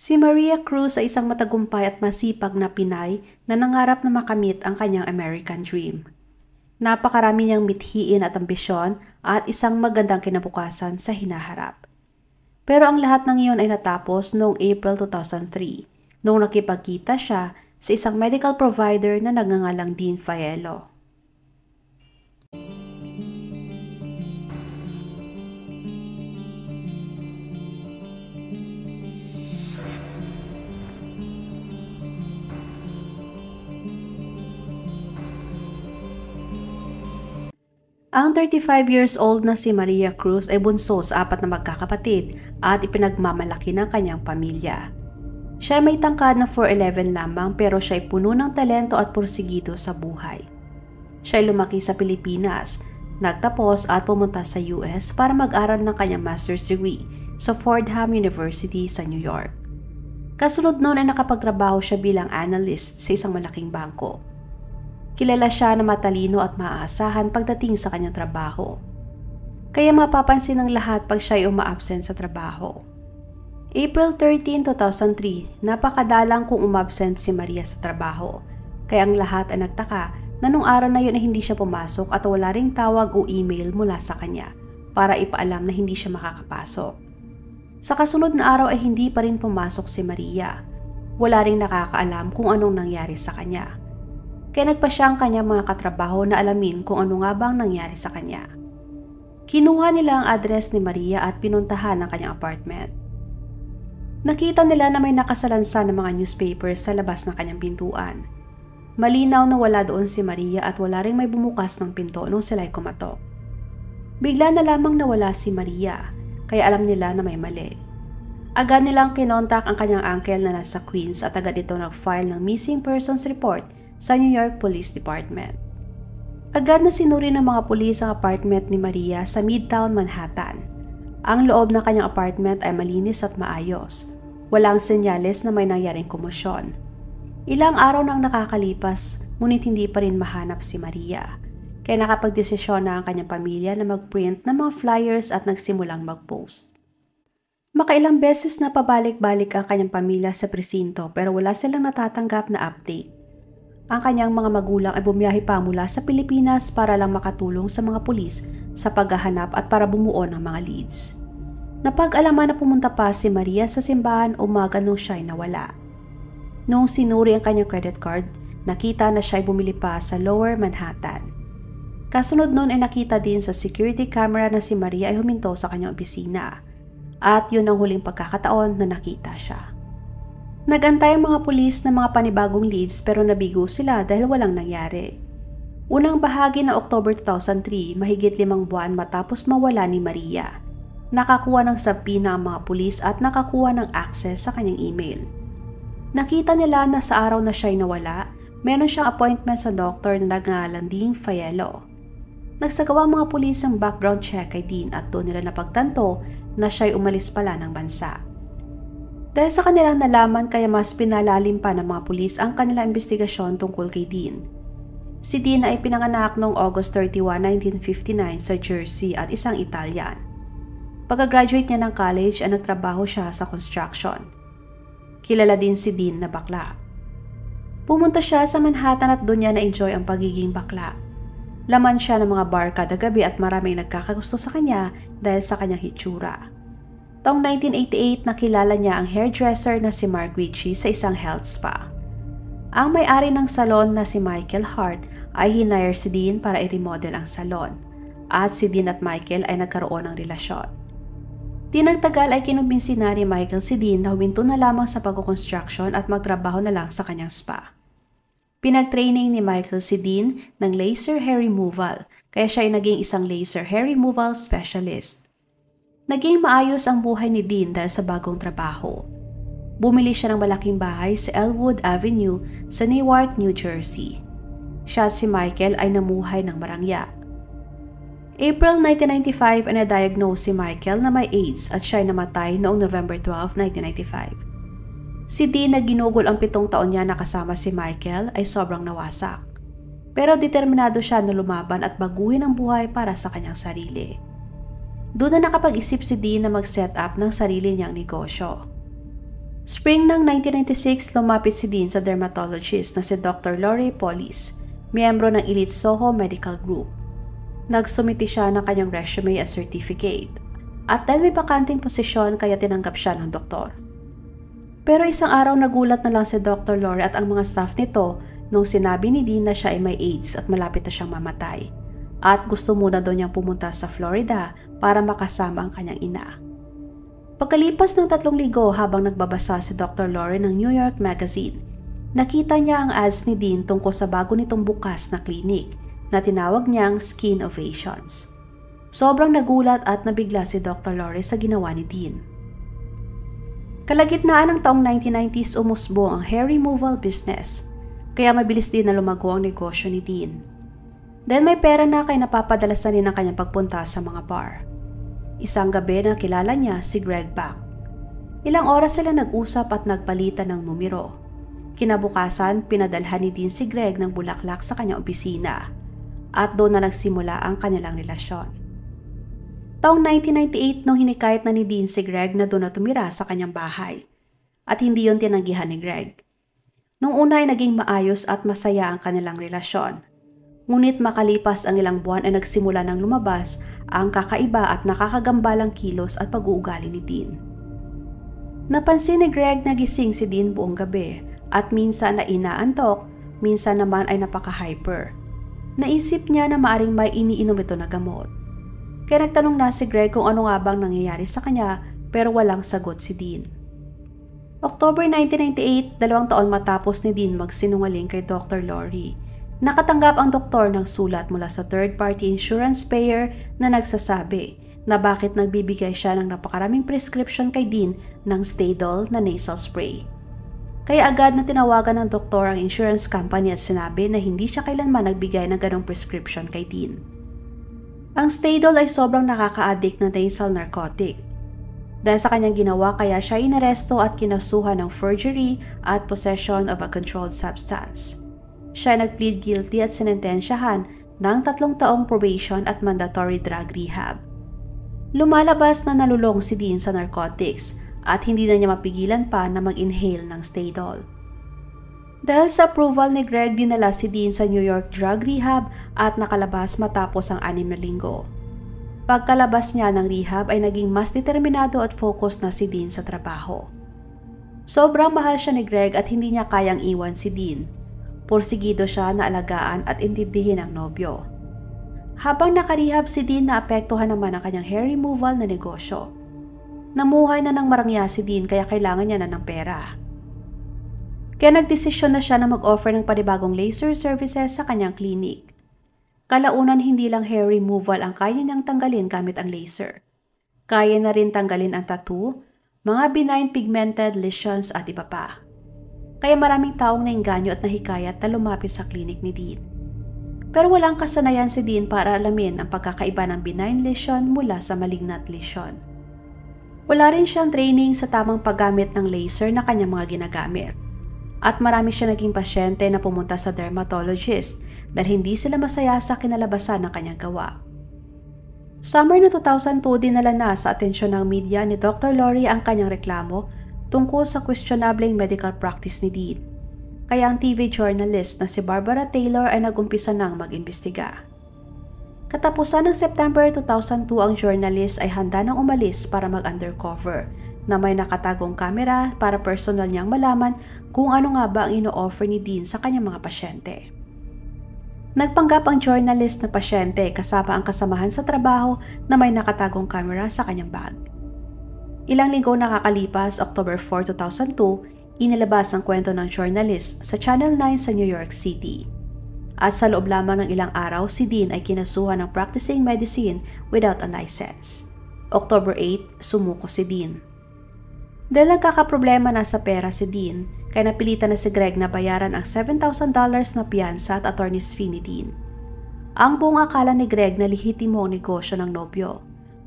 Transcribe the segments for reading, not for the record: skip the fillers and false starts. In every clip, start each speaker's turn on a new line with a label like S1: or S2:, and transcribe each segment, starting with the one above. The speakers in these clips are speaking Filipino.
S1: Si Maria Cruz ay isang matagumpay at masipag na Pinay na nangarap na makamit ang kanyang American Dream. Napakarami niyang mithiin at ambisyon at isang magandang kinabukasan sa hinaharap. Pero ang lahat ng iyon ay natapos noong April 2003 noong nakipagkita siya sa isang medical provider na nagngangalang Dean Fiello. Ang 35 years old na si Maria Cruz ay bunso sa 4 na magkakapatid at ipinagmamalaki ng kanyang pamilya. Siya ay may tangkad na 4'11 lamang pero siya ay puno ng talento at pursigido sa buhay. Siya ay lumaki sa Pilipinas, nagtapos at pumunta sa US para mag-aral ng kanyang master's degree sa Fordham University sa New York. Kasunod noon ay nakapagtrabaho siya bilang analyst sa isang malaking bangko. Kilala siya na matalino at maaasahan pagdating sa kanyang trabaho. Kaya mapapansin ng lahat pag siya ay uma-absent sa trabaho. April 13, 2003, napakadalang kung umabsent si Maria sa trabaho. Kaya ang lahat ay nagtaka na nung araw na yun ay hindi siya pumasok at wala ring tawag o email mula sa kanya para ipaalam na hindi siya makakapasok. Sa kasunod na araw ay hindi pa rin pumasok si Maria. Wala ring nakakaalam kung anong nangyari sa kanya. Kaya nagpa siya ang kanyang mga katrabaho na alamin kung ano nga bang nangyari sa kanya. Kinuha nila ang address ni Maria at pinuntahan ang kanyang apartment. Nakita nila na may nakasalansa ng mga newspapers sa labas ng kanyang pintuan. Malinaw na wala doon si Maria at wala ring may bumukas ng pinto nung sila'y kumatok. Bigla na lamang nawala si Maria, kaya alam nila na may mali. Agad nilang kinontak ang kanyang uncle na nasa Queens at agad ito nag-file ng missing persons report sa New York Police Department. Agad na sinuri ng mga pulis ang apartment ni Maria sa Midtown Manhattan. Ang loob ng kanyang apartment ay malinis at maayos. Walang senyales na may nangyaring komosyon. Ilang araw nang nakakalipas, ngunit hindi pa rin mahanap si Maria. Kaya nakapagdesisyon na ang kanyang pamilya na mag-print ng mga flyers at nagsimulang mag-post. Makailang beses na pabalik-balik ang kanyang pamilya sa presinto pero wala silang natatanggap na update. Ang kanyang mga magulang ay bumiyahe pa mula sa Pilipinas para lang makatulong sa mga pulis sa paghahanap at para bumuo ng mga leads. Napag-alaman na pumunta pa si Maria sa simbahan umaga nung siya ay nawala. Noong sinuri ang kanyang credit card, nakita na siya ay bumili pa sa Lower Manhattan. Kasunod noon ay nakita din sa security camera na si Maria ay huminto sa kanyang opisina. At yun ang huling pagkakataon na nakita siya. Nagantay ang mga pulis ng mga panibagong leads pero nabigo sila dahil walang nangyari. Unang bahagi ng October 2003, mahigit 5 buwan matapos mawala ni Maria. Nakakuha ng subpoena ang mga pulis at nakakuha ng access sa kanyang email. Nakita nila na sa araw na siya'y nawala, meron siyang appointment sa doktor na nagngalang Dean Fiello. Nagsagawa ang mga pulis ng background check kay Dean at doon nila napagtanto na siya'y umalis pala ng bansa. Dahil sa kanilang nalaman kaya mas pinalalim pa ng mga pulis ang kanilang investigasyon tungkol kay Dean. Si Dean ay pinanganak noong August 31, 1959 sa Jersey at isang Italian. Pagka-graduate niya ng college ay nagtrabaho siya sa construction. Kilala din si Dean na bakla. Pumunta siya sa Manhattan at doon niya na-enjoy ang pagiging bakla. Laman siya ng mga bar kada gabi at maraming nagkakagusto sa kanya dahil sa kanyang hitsura. Taong 1988 nakilala niya ang hairdresser na si Mark Ritchie sa isang health spa. Ang may-ari ng salon na si Michael Hart ay hinire si Dean para i-remodel ang salon at si Dean at Michael ay nagkaroon ng relasyon. Di nagtagal ay kinumbinsi na ni Michael si Dean na huminto na lamang sa pagkukonstruction at magtrabaho na lang sa kanyang spa. Pinag-training ni Michael si Dean ng laser hair removal kaya siya ay naging isang laser hair removal specialist. Naging maayos ang buhay ni Dean dahil sa bagong trabaho. Bumili siya ng malaking bahay sa Elwood Avenue sa Newark, New Jersey. Siya at si Michael ay namuhay ng marangya. April 1995 ay na-diagnose si Michael na may AIDS at siya ay namatay noong November 12, 1995. Si Dean na ginugol ang 7 taon niya na kasama si Michael ay sobrang nawasak. Pero determinado siya na lumaban at baguhin ang buhay para sa kanyang sarili. Doon na nakapag-isip si Dean na mag-set up ng sarili niyang negosyo. Spring ng 1996, lumapit si Dean sa dermatologist na si Dr. Lori Polis, miyembro ng Elite Soho Medical Group. Nagsumiti siya ng kanyang resume at certificate. At dahil may bakanting posisyon kaya tinanggap siya ng doktor. Pero isang araw nagulat na lang si Dr. Lori at ang mga staff nito nung sinabi ni Dean na siya ay may AIDS at malapit na siyang mamatay. At gusto muna daw niyang pumunta sa Florida para makasama ang kanyang ina. Pagkalipas ng 3 linggo habang nagbabasa si Dr. Lori ng New York Magazine, nakita niya ang ads ni Dean tungkol sa bago nitong bukas na klinik na tinawag niyang Skin Ovations. Sobrang nagulat at nabigla si Dr. Lori sa ginawa ni Dean. Kalagitnaan ng taong 1990s umusbong ang hair removal business, kaya mabilis din na lumago ang negosyo ni Dean. Dahil may pera na kaya napapadalas na rin ang kanyang pagpunta sa mga bar. Isang gabi na kilala niya si Greg Pak. Ilang oras sila nag-usap at nagpalitan ng numero. Kinabukasan, pinadalhan ni Dean si Greg ng bulaklak sa kanyang opisina at doon na nagsimula ang kanilang relasyon. Taong 1998 nung hinikayat na ni Dean si Greg na doon na tumira sa kanyang bahay at hindi yon tinanggihan ni Greg. Nung una ay naging maayos at masaya ang kanilang relasyon. Ngunit makalipas ang ilang buwan ay nagsimula ng lumabas ang kakaiba at nakakagambalang kilos at pag-uugali ni Dean. Napansin ni Greg na gising si Dean buong gabi at minsan na inaantok, minsan naman ay napaka-hyper. Naisip niya na maaring may iniinom ito na gamot. Kaya nagtanong na si Greg kung ano nga bang nangyayari sa kanya pero walang sagot si Dean. October 1998, 2 taon matapos ni Dean magsinungaling kay Dr. Lori. Nakatanggap ang doktor ng sulat mula sa third-party insurance payer na nagsasabi na bakit nagbibigay siya ng napakaraming prescription kay Dean ng Stadol na nasal spray. Kaya agad na tinawagan ng doktor ang insurance company at sinabi na hindi siya kailanman nagbigay ng ganong prescription kay Dean. Ang Stadol ay sobrang nakaka-addict na nasal narcotic. Dahil sa kanyang ginawa kaya siya inaresto at kinasuhan ng forgery at possession of a controlled substance. Siya nag-plead guilty at sinentensyahan ng 3 taong probation at mandatory drug rehab. Lumalabas na nalulong si Dean sa narcotics at hindi na niya mapigilan pa na mag-inhale ng Stadol. Dahil sa approval ni Greg, dinala si Dean sa New York Drug Rehab at nakalabas matapos ang 6 na linggo. Pagkalabas niya ng rehab ay naging mas determinado at focus na si Dean sa trabaho. Sobrang mahal siya ni Greg at hindi niya kayang iwan si Dean. Porsigido siya na alagaan at intindihin ang nobyo. Habang nakarehab si Dean, naapektuhan naman ang kanyang hair removal na negosyo. Namuhay na ng marangya si Dean kaya kailangan niya na ng pera. Kaya nagdesisyon na siya na mag-offer ng panibagong laser services sa kanyang clinic. Kalaunan hindi lang hair removal ang kaya niyang tanggalin gamit ang laser. Kaya na rin tanggalin ang tattoo, mga benign pigmented lesions at iba pa. Kaya maraming taong nainganyo at nahikayat na lumapit sa klinik ni Dean. Pero walang kasanayan si Dean para alamin ang pagkakaiba ng benign lesion mula sa malignant lesion. Wala rin siyang training sa tamang paggamit ng laser na kanyang mga ginagamit. At marami siya naging pasyente na pumunta sa dermatologist dahil hindi sila masaya sa kinalabasan ng kanyang gawa. Summer na 2002, dinala na sa atensyon ng media ni Dr. Lori ang kanyang reklamo tungkol sa questionable medical practice ni Dean. Kaya ang TV journalist na si Barbara Taylor ay nag-umpisa nang mag-imbestiga. Katapusan ng September 2002, ang journalist ay handa nang umalis para mag-undercover na may nakatagong kamera para personal niyang malaman kung ano nga ba ang ino-offer ni Dean sa kanyang mga pasyente. Nagpanggap ang journalist na pasyente kasama ang kasamahan sa trabaho na may nakatagong kamera sa kanyang bag. Ilang linggo nakakalipas, October 4, 2002, inilabas ang kwento ng journalist sa Channel 9 sa New York City. At sa loob lamang ng ilang araw, si Dean ay kinasuhan ng practicing medicine without a license. October 8, sumuko si Dean. Dahil nagkakaproblema na sa pera si Dean, kaya napilitan na si Greg na bayaran ang $7,000 na piyansa at attorney's fee ni Dean. Ang buong akala ni Greg na lehitimo ang negosyo ng nobyo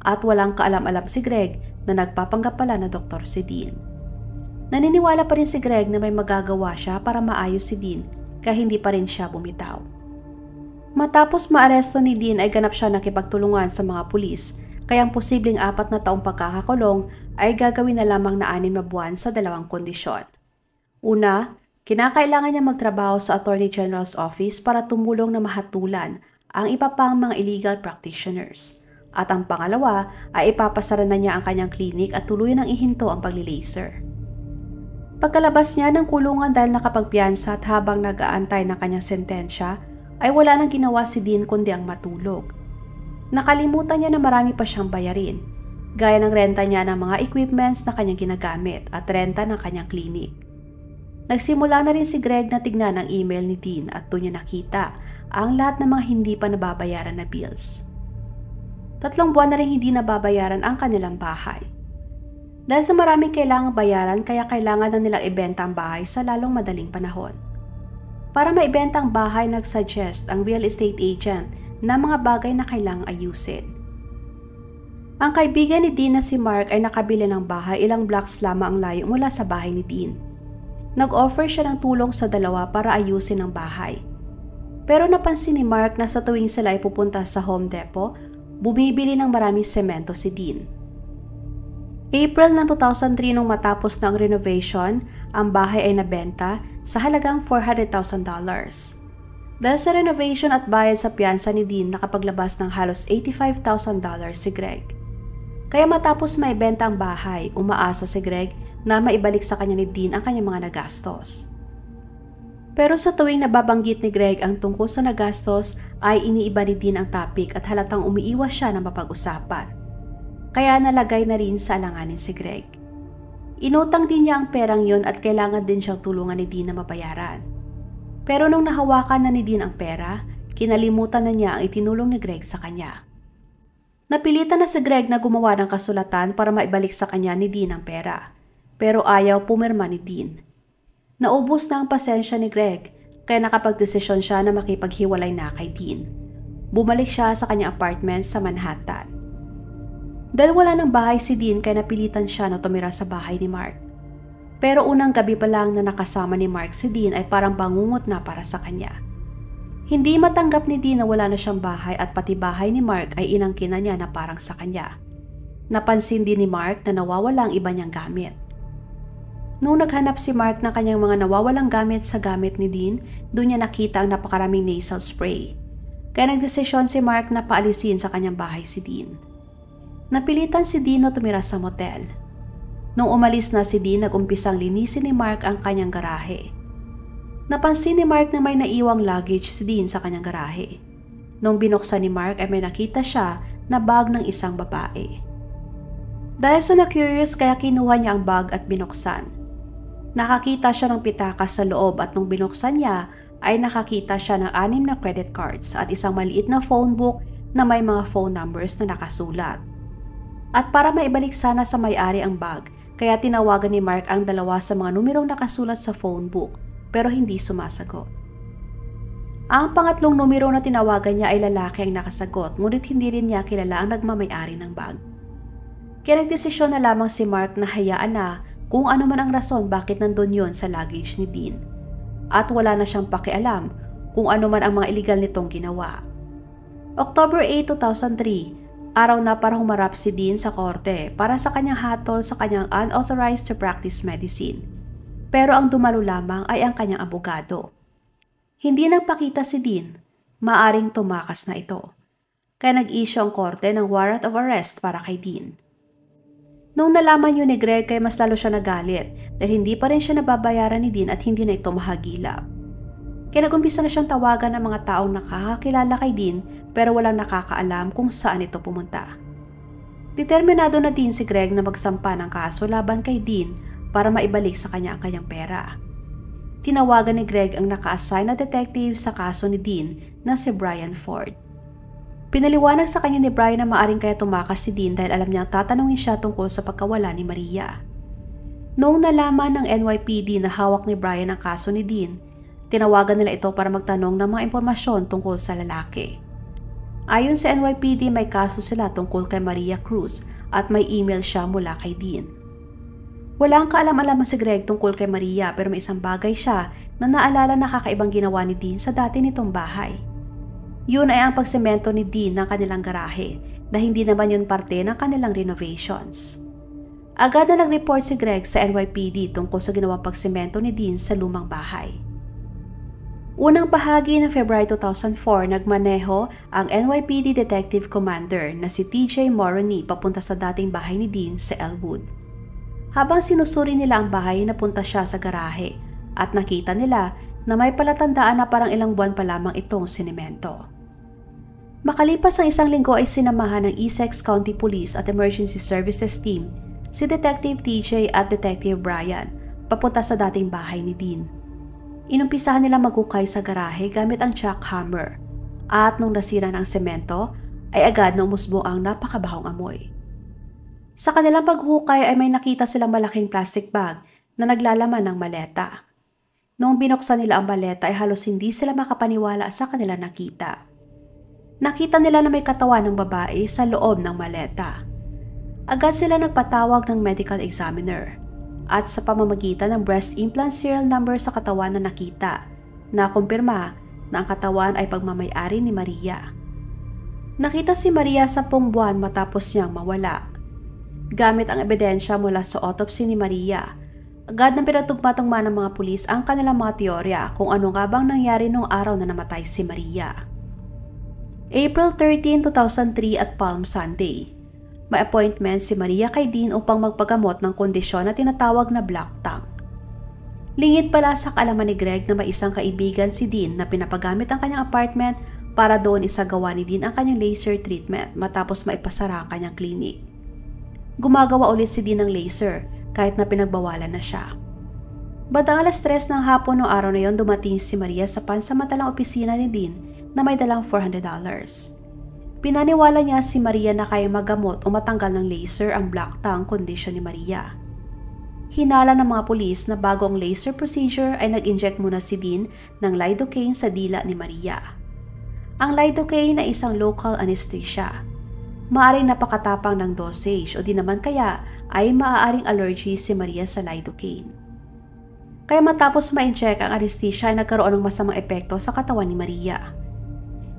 S1: at walang kaalam-alam si Greg na nagpapanggap pala na doktor si Dean. Naniniwala pa rin si Greg na may magagawa siya para maayos si Dean kaya hindi pa rin siya bumitaw. Matapos maaresto ni Dean ay ganap siya nakipagtulungan sa mga pulis kaya ang posibleng 4 na taong pagkakakulong ay gagawin na lamang na 6 na buwan sa 2 kondisyon. Una, kinakailangan niya magtrabaho sa Attorney General's Office para tumulong na mahatulan ang iba pang mga illegal practitioners. At ang pangalawa ay ipapasara na niya ang kanyang klinik at tuluyan ng ihinto ang pagli-laser. Pagkalabas niya ng kulungan dahil nakapagpiyansa at habang nag-aantay ng kanyang sentensya, ay wala nang ginawa si Dean kundi ang matulog. Nakalimutan niya na marami pa siyang bayarin, gaya ng renta niya ng mga equipments na kanyang ginagamit at renta ng kanyang klinik. Nagsimula na rin si Greg na tignan ang email ni Dean at doon niya nakita ang lahat ng mga hindi pa nababayaran na bills. 3 buwan na rin hindi nababayaran ang kanilang bahay. Dahil sa maraming kailangang bayaran kaya kailangan na nilang ibenta ang bahay sa lalong madaling panahon. Para maibenta ang bahay, nag-suggest ang real estate agent na mga bagay na kailangang ayusin. Ang kaibigan ni Dean na si Mark ay nakabili ng bahay ilang blocks lamang ang layo mula sa bahay ni Dean. Nag-offer siya ng tulong sa dalawa para ayusin ang bahay. Pero napansin ni Mark na sa tuwing sila ay pupunta sa Home Depot, bumibili ng maraming semento si Dean. April ng 2003 nung matapos na ang renovation, ang bahay ay nabenta sa halagang $400,000. Dahil sa renovation at bayad sa piyansa ni Dean, nakapaglabas ng halos $85,000 si Greg. Kaya matapos maibenta ang bahay, umaasa si Greg na maibalik sa kanya ni Dean ang kanyang mga nagastos. Pero sa tuwing nababanggit ni Greg ang tungkol sa nagastos ay iniiba ni Dean ang topic at halatang umiiwas siya na mapag-usapan. Kaya nalagay na rin sa alanganin si Greg. Inutang din niya ang perang yon at kailangan din siyang tulungan ni Dean na mabayaran. Pero nung nahawakan na ni Dean ang pera, kinalimutan na niya ang itinulong ni Greg sa kanya. Napilitan na si Greg na gumawa ng kasulatan para maibalik sa kanya ni Dean ang pera. Pero ayaw pumirma ni Dean. Naubos na ang pasensya ni Greg kaya nakapagdesisyon siya na makipaghiwalay na kay Dean. Bumalik siya sa kanyang apartment sa Manhattan. Dahil wala ng bahay si Dean kaya napilitan siya na tumira sa bahay ni Mark. Pero unang gabi pa lang na nakasama ni Mark si Dean ay parang bangungot na para sa kanya. Hindi matanggap ni Dean na wala na siyang bahay at pati bahay ni Mark ay inangkin na niya na parang sa kanya. Napansin din ni Mark na nawawala ang iba niyang gamit. Nung naghanap si Mark ng kanyang mga nawawalang gamit sa gamit ni Dean, doon niya nakita ang napakaraming nasal spray. Kaya nagdesisyon si Mark na paalisin sa kanyang bahay si Dean. Napilitan si Dean na tumira sa motel. Nung umalis na si Dean, nag-umpisang linisin ni Mark ang kanyang garahe. Napansin ni Mark na may naiwang luggage si Dean sa kanyang garahe. Nung binuksan ni Mark ay may nakita siya na bag ng isang babae. Dahil sa na-curious kaya kinuha niya ang bag at binuksan. Nakakita siya ng pitaka sa loob at nung binuksan niya ay nakakita siya ng 6 na credit cards at isang maliit na phone book na may mga phone numbers na nakasulat. At para maibalik sana sa may-ari ang bag, kaya tinawagan ni Mark ang 2 sa mga numerong nakasulat sa phone book pero hindi sumasagot. Ang pangatlong numero na tinawagan niya ay lalaki ang nakasagot ngunit hindi rin niya kilala ang nagmamay-ari ng bag. Kaya nagdesisyon na lamang si Mark na hayaan na kung ano man ang rason bakit nandun yon sa luggage ni Dean. At wala na siyang pakialam kung ano man ang mga iligal nitong ginawa. October 8, 2003, araw na para humarap si Dean sa korte para sa kanyang hatol sa kanyang unauthorized to practice medicine. Pero ang dumalo lamang ay ang kanyang abogado. Hindi nagpakita si Dean, maaring tumakas na ito. Kaya nag-issue ang korte ng warrant of arrest para kay Dean. Nung nalaman yun ni Greg ay mas lalo siya nagalit dahil hindi pa rin siya nababayaran ni Dean at hindi na ito mahagilap. Kaya nagumpisa na siyang tawagan ng mga taong nakakakilala kay Dean pero walang nakakaalam kung saan ito pumunta. Determinado na din si Greg na magsampa ng kaso laban kay Dean para maibalik sa kanya ang kanyang pera. Tinawagan ni Greg ang naka-assign na detective sa kaso ni Dean na si Brian Ford. Pinaliwanag sa kanya ni Brian na maaring kaya tumakas si Dean dahil alam niyang tatanungin siya tungkol sa pagkawala ni Maria. Noong nalaman ng NYPD na hawak ni Brian ang kaso ni Dean, tinawagan nila ito para magtanong ng mga impormasyon tungkol sa lalaki. Ayon sa NYPD, may kaso sila tungkol kay Maria Cruz at may email siya mula kay Dean. Walang kaalam-alam si Greg tungkol kay Maria pero may isang bagay siya na naalala na kakaibang ginawa ni Dean sa dati nitong bahay. Yun ay ang pagsemento ni Dean ng kanilang garahe na hindi naman yun parte ng kanilang renovations. Agad na nag-report si Greg sa NYPD tungkol sa ginawang pagsemento ni Dean sa lumang bahay. Unang bahagi ng February 2004, nagmaneho ang NYPD Detective Commander na si TJ Moroni papunta sa dating bahay ni Dean sa Elwood. Habang sinusuri nila ang bahay, napunta siya sa garahe at nakita nila na may palatandaan na parang ilang buwan pa lamang itong sinemento. Makalipas ang isang linggo ay sinamahan ng Essex County Police at Emergency Services Team si Detective TJ at Detective Brian papunta sa dating bahay ni Dean. Inumpisahan nila maghukay sa garahe gamit ang jackhammer at nung nasira ng semento ay agad na umusbong ang napakabahong amoy. Sa kanilang paghukay ay may nakita silang malaking plastic bag na naglalaman ng maleta. Noong binuksan nila ang maleta ay halos hindi sila makapaniwala sa kanilang nakita. Nakita nila na may katawan ng babae sa loob ng maleta. Agad sila nagpatawag ng medical examiner at sa pamamagitan ng breast implant serial number sa katawan na nakita, nakumpirma na ang katawan ay pagmamay-ari ni Maria. Nakita si Maria 10 buwan matapos niyang mawala. Gamit ang ebidensya mula sa autopsy ni Maria, agad na pinatugma-tugma ng mga pulis ang kanilang mga teorya kung ano nga bang nangyari noong araw na namatay si Maria. April 13, 2003 at Palm Sunday. May appointment si Maria kay Dean upang magpagamot ng kondisyon na tinatawag na black tongue. Lingid pala sa kaalaman ni Greg na may isang kaibigan si Dean na pinapagamit ang kanyang apartment para doon isagawa ni Dean ang kanyang laser treatment matapos maipasara ang kanyang clinic. Gumagawa ulit si Dean ng laser kahit na pinagbawalan na siya. Bandang alas 3 ng hapon noong araw na yon dumating si Maria sa pansamantalang opisina ni Dean na may dalang $400. Pinaniwala niya si Maria na kaya magamot o matanggal ng laser ang black tongue condition ni Maria. Hinala ng mga pulis na bago ang laser procedure ay nag-inject muna si Dean ng lidocaine sa dila ni Maria. Ang lidocaine ay isang local anesthesia. Maaaring napakatapang ng dosage o di naman kaya ay maaaring allergy si Maria sa lidocaine. Kaya matapos ma-inject ang anesthesia ay nagkaroon ng masamang epekto sa katawan ni Maria.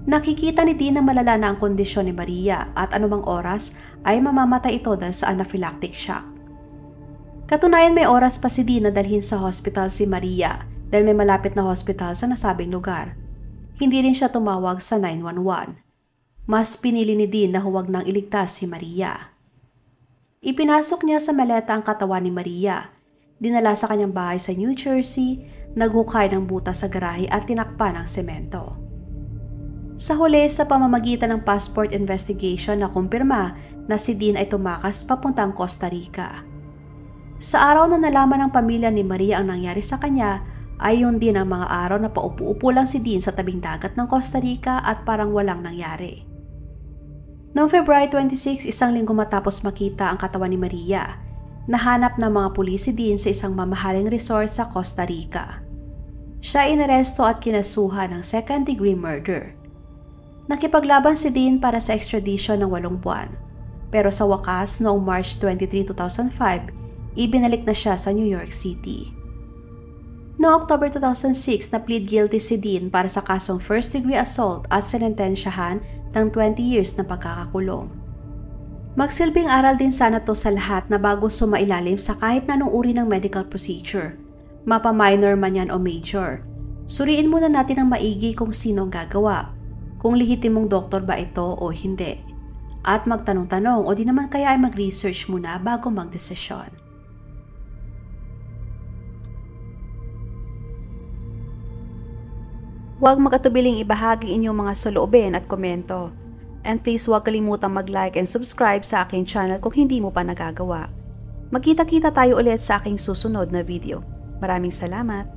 S1: Nakikita ni Dean na malala na ang kondisyon ni Maria at anumang oras ay mamamatay ito dahil sa anaphylactic shock. Katunayan may oras pa si Dean na dalhin sa hospital si Maria dahil may malapit na hospital sa nasabing lugar. Hindi rin siya tumawag sa 911. Mas pinili ni Dean na huwag nang iligtas si Maria. Ipinasok niya sa maleta ang katawan ni Maria, dinala sa kanyang bahay sa New Jersey, naghukay ng butas sa garahe at tinakpan ng semento. Sa huli, sa pamamagitan ng passport investigation na kumpirma na si Dean ay tumakas papuntang Costa Rica. Sa araw na nalaman ng pamilya ni Maria ang nangyari sa kanya, ay yun din ang mga araw na paupo-upo lang si Dean sa tabing dagat ng Costa Rica at parang walang nangyari. Noong February 26, isang linggo matapos makita ang katawan ni Maria, nahanap ng mga pulis si Dean sa isang mamahaling resort sa Costa Rica. Siya inaresto at kinasuhan ng second-degree murder. Nakipaglaban si Dean para sa extradition ng 8 buwan, pero sa wakas noong March 23, 2005, ibinalik na siya sa New York City. Noong October 2006, na-plead guilty si Dean para sa kasong first-degree assault at sinentensyahan ng 20 years na pagkakakulong. Magsilbing aral din sana to sa lahat na bago sumailalim sa kahit na anong uri ng medical procedure, mapa-minor man yan o major. Suriin muna natin ang maigi kung sino ang gagawa, kung lehitimong doktor ba ito o hindi, at magtanong-tanong o di naman kaya ay mag-research muna bago magdesisyon. Huwag mag-atubiling ibahagi inyong mga saloobin at komento. And please huwag kalimutang mag-like and subscribe sa aking channel kung hindi mo pa nagagawa. Magkita-kita tayo ulit sa aking susunod na video. Maraming salamat!